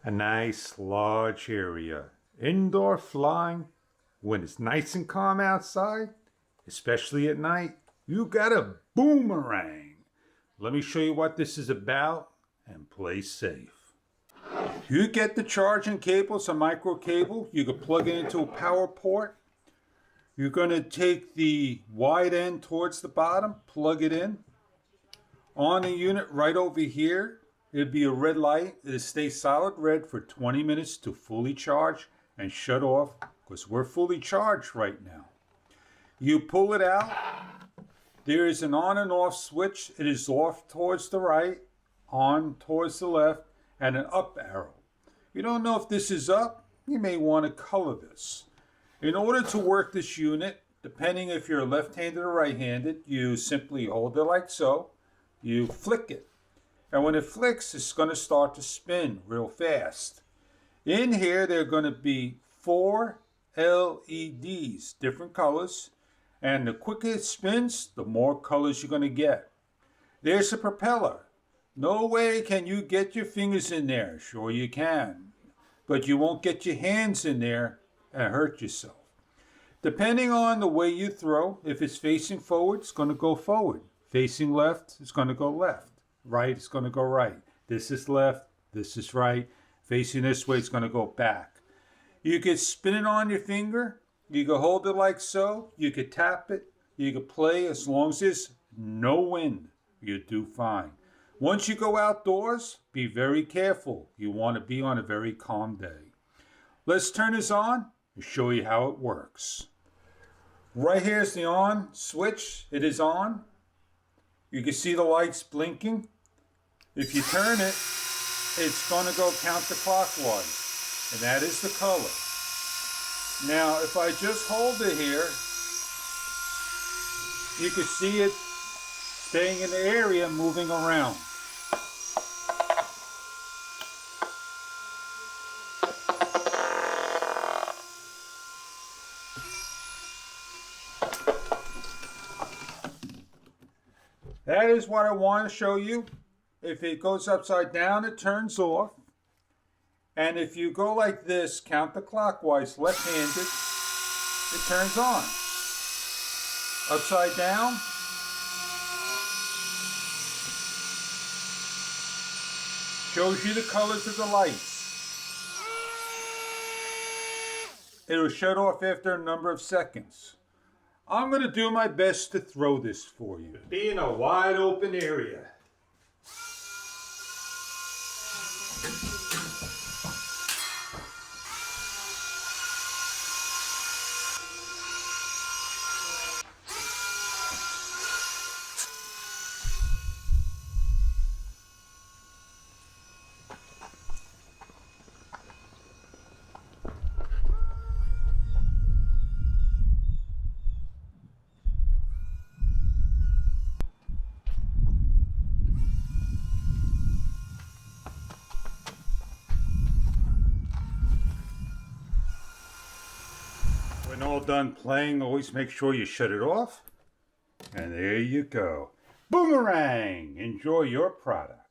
A nice large area. Indoor flying when it's nice and calm outside, especially at night. You got a boomerang. Let me show you what this is about and play safe. You get the charging cable, it's a micro cable. You can plug it into a power port. You're going to take the wide end towards the bottom, plug it in. On the unit right over here, it'd be a red light. It'll stay solid red for 20 minutes to fully charge and shut off because we're fully charged right now. You pull it out. There is an on and off switch. It is off towards the right, on towards the left, and an up arrow. You don't know if this is up, you may want to color this. In order to work this unit, depending if you're left-handed or right-handed, you simply hold it like so. You flick it. And when it flicks, it's going to start to spin real fast. In here, there are going to be 4 LEDs, different colors. And the quicker it spins, the more colors you're going to get. There's a propeller. No way can you get your fingers in there. Sure you can. But you won't get your hands in there and hurt yourself. Depending on the way you throw, if it's facing forward, it's going to go forward. Facing left, it's going to go left. Right, it's going to go right. This is left, this is right. Facing this way, it's going to go back. You can spin it on your finger. You can hold it like so. You can tap it. You can play as long as there's no wind. You do fine. Once you go outdoors, be very careful. You want to be on a very calm day. Let's turn this on and show you how it works. Right here is the on switch. It is on. You can see the lights blinking. If you turn it, it's going to go counterclockwise. And that is the color. Now, if I just hold it here, you can see it staying in the area, moving around. That is what I want to show you. If it goes upside down, it turns off. And if you go like this, counterclockwise, left-handed, it turns on. Upside down, shows you the colors of the lights. It will shut off after a number of seconds. I'm going to do my best to throw this for you. Be in a wide open area. When all done playing, always make sure you shut it off. And there you go. Boomerang! Enjoy your product.